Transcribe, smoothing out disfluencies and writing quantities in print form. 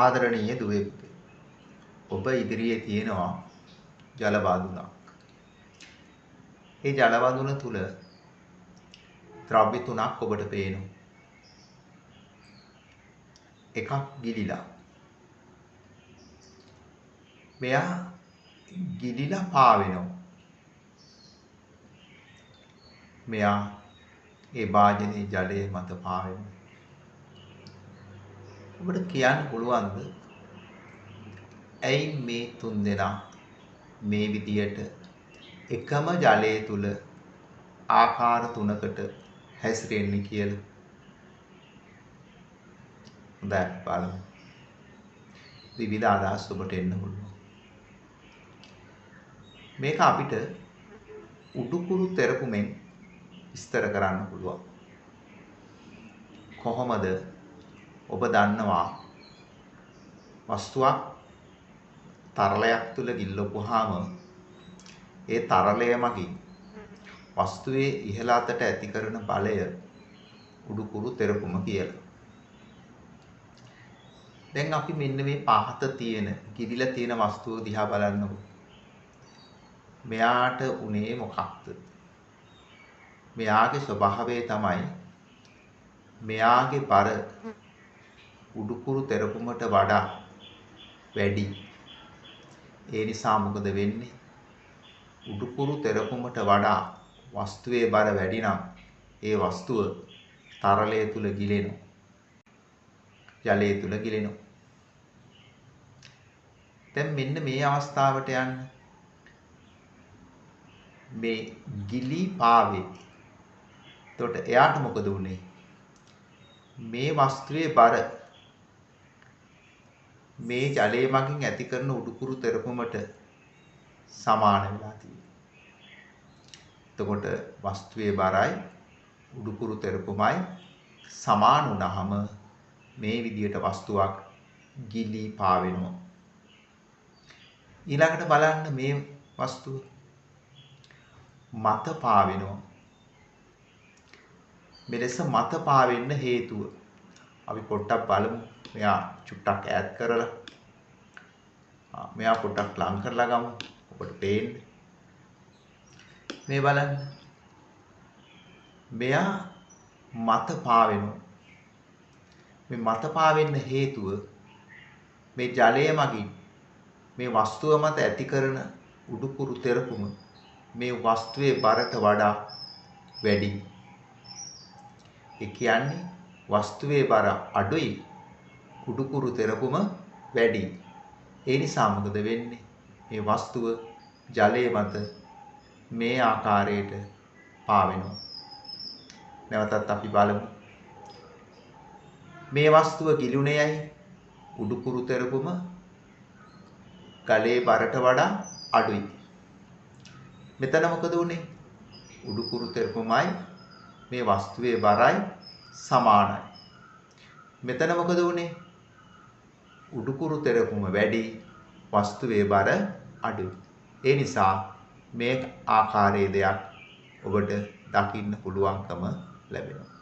ආදරණීය දුවේ පුතේ. ඔබ ඉදිරියේ තියෙනවා ජල බඳුනක්. ඒ ජල බඳුන තුල ද්‍රව්‍ය තුනක් ඔබට පේනවා. එකක් ගිලිලා. මෙයා ගිලිලා පාවෙනවා. මෙයා ඒ වාජනයේ ජලයේ මත පාවෙනවා. ඔබට කියන්න පුළුවන්ද ඇයි මේ තුන් දෙනා මේ විදියට එකම ජලයේ තුල ආකාර තුනකට හැසිරෙන්නේ කියලා? හොඳයි බලමු. විවිධ අදහස් ඔබට එන්න පුළුවන්. මේක අපිට උඩුකුරු තෙරපුමෙන් විස්තර කරන්න පුළුවන්. කොහොමද? ඔබ දන්නවා වස්තුවක් තරලයක් තුල ගිල්ලපුවාම ඒ තරලය මගින් වස්තුවේ ඉහළ අතට ඇති කරන බලය උඩුකුරු තෙරපුම කියලා. දැන් අපි මෙන්න මේ පහත තියෙන ගිලිලා තියෙන වස්තුව දිහා බලන්නකො. මෙයාට උනේ මොකක්ද? මෙයාගේ ස්වභාවය තමයි මෙයාගේ බර උඩුකුරු තෙරපුමට වඩා වැඩි. ඒ නිසා මොකද වෙන්නේ? උඩුකුරු තෙරපුමට වඩා වස්තුවේ බර වැඩි නම් ඒ වස්තුව තරලය තුල ගිලෙනවා. ජලය තුල ගිලෙනවා. දැන් මෙන්න මේ අවස්ථාවට යන්න. මේ ගිලි පාවේ. එතකොට එයාට මොකද උනේ? මේ වස්තුවේ බර මේ ජලයේ මගින් ඇති කරන උඩුකුරු තෙරපුමට සමාන වෙලා තියෙනවා. එතකොට වස්තුවේ බරයි උඩුකුරු තෙරපුමයි සමාන වුණාම මේ විදියට වස්තුවක් ගිලී පාවෙනවා. ඊළඟට බලන්න මේ වස්තුව මත පාවෙනවා. මෙලෙස මත පාවෙන්න හේතුව අපි පොඩ්ඩක් බලමු. මෙයා චුට්ටක් ඈත් කරලා මෙයා පොඩ්ඩක් ලං කරලා ගමු. ඔබට පේන්නේ. මේ බලන්න. මෙයා මත පාවෙනවා. මේ මත පාවෙන්න හේතුව මේ ජලය මගින් මේ වස්තුව මත ඇති කරන උඩුකුරු තෙරපුම මේ වස්තුවේ බරට වඩා වැඩි. ඒ කියන්නේ වස්තුවේ බර අඩුයි, උඩුකුරු තෙරපුම වැඩි. ඒ නිසා මොකද වෙන්නේ? මේ වස්තුව ජලයේ මත මේ ආකාරයට පාවෙනවා. නැවතත් අපි බලමු. මේ වස්තුව ගිලුණේයි උඩුකුරු තෙරපුම ගලේ බරට වඩා අඩුයි. මෙතන මොකද වුනේ? උඩුකුරු තෙරපුමයි මේ වස්තුවේ බරයි සමානයි. මෙතන මොකද වුනේ? උඩුකුරු තෙරපුම වැඩි, වස්තුවේ බර අඩුයි. ඒ නිසා මේ ආකාරයේ දෙයක් ඔබට දකින්න පුළුවන්කම ලැබෙනවා.